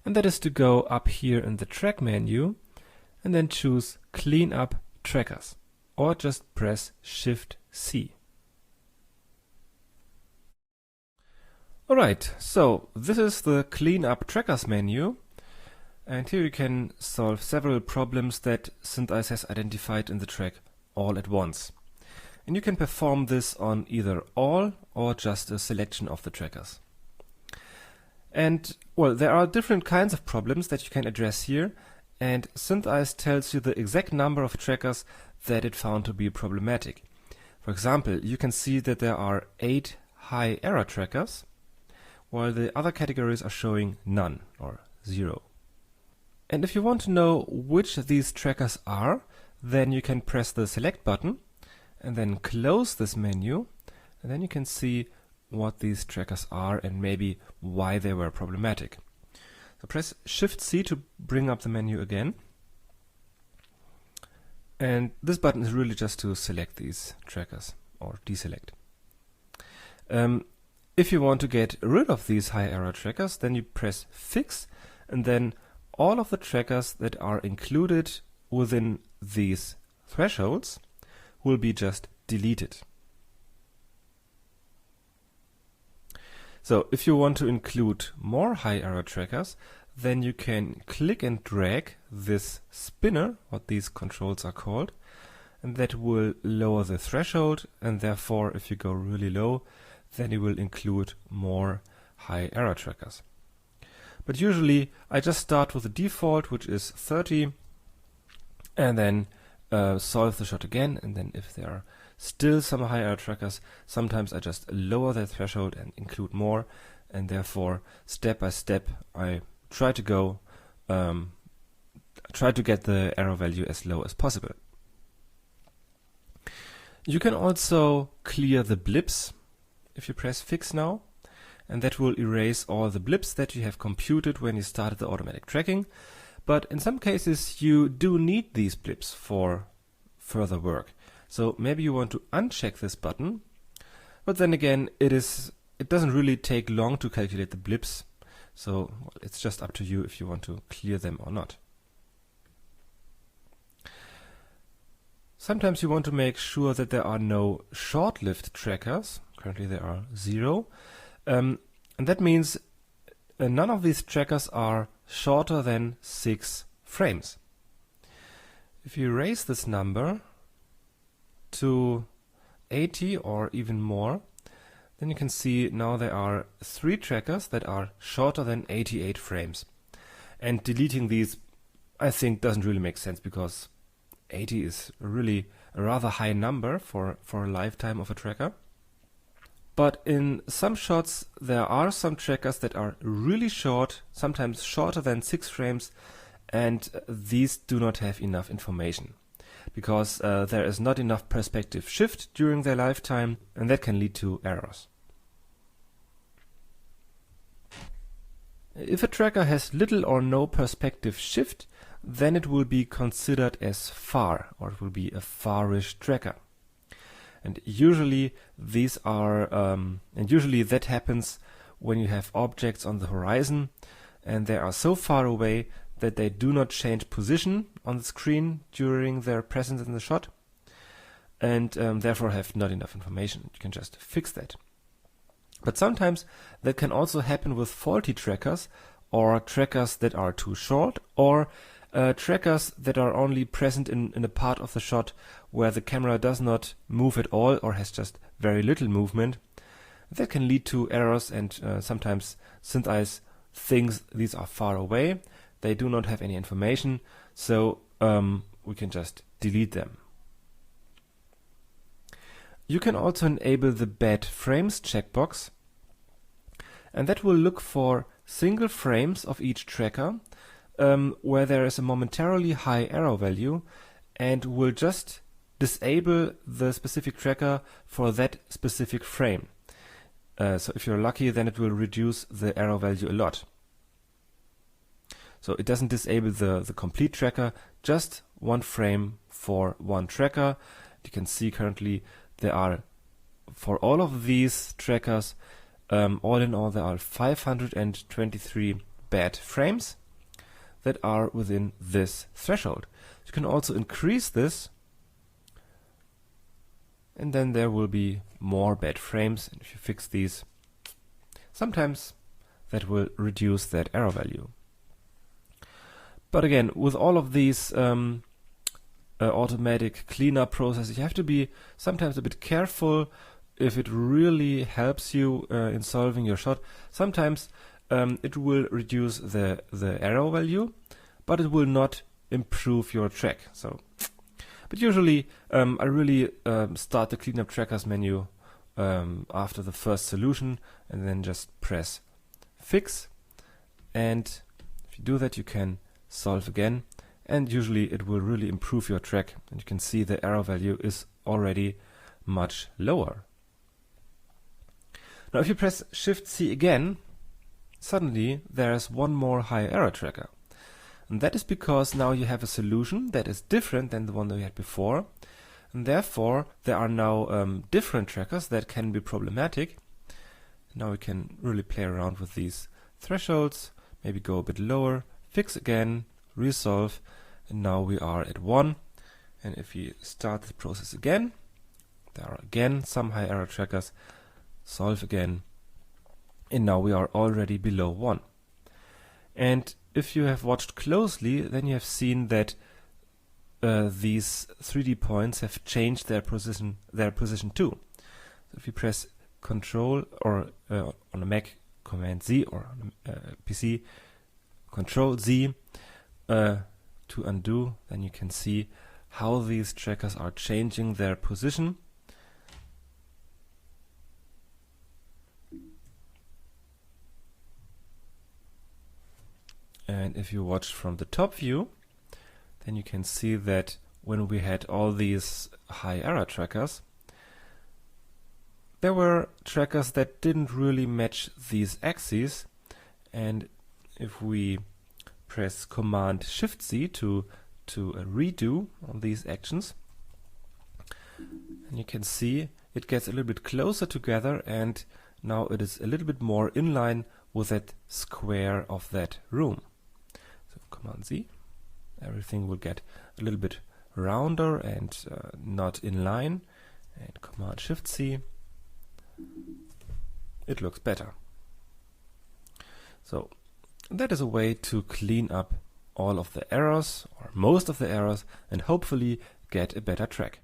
and that is to go up here in the track menu and then choose Clean Up Trackers, or just press Shift C. Alright, so this is the Clean Up Trackers menu, and here you can solve several problems that SynthEyes has identified in the track all at once. And you can perform this on either all or just a selection of the trackers. And well, there are different kinds of problems that you can address here, and SynthEyes tells you the exact number of trackers that it found to be problematic. For example, you can see that there are 8 high error trackers, while the other categories are showing none or 0. And if you want to know which of these trackers are, then you can press the select button and then close this menu, and then you can see what these trackers are and maybe why they were problematic. So press Shift C to bring up the menu again. And this button is really just to select these trackers or deselect. If you want to get rid of these high error trackers, then you press Fix, and then all of the trackers that are included within these thresholds will be just deleted. So if you want to include more high error trackers, then you can click and drag this spinner, what these controls are called, and that will lower the threshold, and therefore if you go really low, then you will include more high error trackers. But usually I just start with the default, which is 30, and then solve the shot again, and then if there are still some high error trackers, sometimes I just lower the threshold and include more, and therefore step by step I try to go try to get the error value as low as possible. You can also clear the blips if you press Fix now, and that will erase all the blips that you have computed when you started the automatic tracking. But in some cases you do need these blips for further work. So maybe you want to uncheck this button, but then again it doesn't really take long to calculate the blips, so well, it's just up to you if you want to clear them or not. Sometimes you want to make sure that there are no short-lived trackers. Currently there are 0. And that means none of these trackers are shorter than 6 frames. If you raise this number to 80 or even more, then you can see now there are 3 trackers that are shorter than 88 frames. And deleting these, I think, doesn't really make sense, because 80 is really a rather high number for a lifetime of a tracker. But in some shots there are some trackers that are really short, sometimes shorter than 6 frames, and these do not have enough information, because there is not enough perspective shift during their lifetime, and that can lead to errors. If a tracker has little or no perspective shift, then it will be considered as far, or it will be a farish tracker. And usually these are, usually that happens when you have objects on the horizon and they are so far away that they do not change position on the screen during their presence in the shot, and therefore have not enough information. You can just fix that. But sometimes that can also happen with faulty trackers, or trackers that are too short, or trackers that are only present in a part of the shot where the camera does not move at all or has just very little movement. That can lead to errors, and sometimes SynthEyes thinks these are far away. They do not have any information, so we can just delete them. You can also enable the bad frames checkbox, and that will look for single frames of each tracker where there is a momentarily high error value, and will just disable the specific tracker for that specific frame. So if you're lucky, then it will reduce the error value a lot. So it doesn't disable the complete tracker, just one frame for one tracker. You can see currently there are, for all of these trackers, all in all there are 523 bad frames that are within this threshold. You can also increase this, and then there will be more bad frames. And if you fix these, sometimes that will reduce that error value. But again, with all of these automatic cleanup processes, you have to be sometimes a bit careful if it really helps you in solving your shot. Sometimes it will reduce the error value, but it will not improve your track. But usually I really start the cleanup trackers menu after the first solution, and then just press fix. And if you do that, you can solve again, and usually it will really improve your track, and you can see the error value is already much lower. Now if you press Shift C again, suddenly there is one more high error tracker. And that is because now you have a solution that is different than the one that we had before, and therefore there are now different trackers that can be problematic. Now we can really play around with these thresholds, maybe go a bit lower, fix again, resolve, and now we are at 1. And if we start the process again, there are again some high error trackers, solve again, and now we are already below 1. And if you have watched closely, then you have seen that these 3D points have changed their position too. So if you press Control, or on a Mac Command Z, or on a PC Control Z to undo, then you can see how these trackers are changing their position. And if you watch from the top view, then you can see that when we had all these high error trackers, there were trackers that didn't really match these axes. And if we press Command Shift Z to redo all these actions, and you can see it gets a little bit closer together, and now it is a little bit more in line with that square of that room. So Command Z, everything will get a little bit rounder and not in line, and Command Shift C, it looks better. So that is a way to clean up all of the errors, or most of the errors, and hopefully get a better track.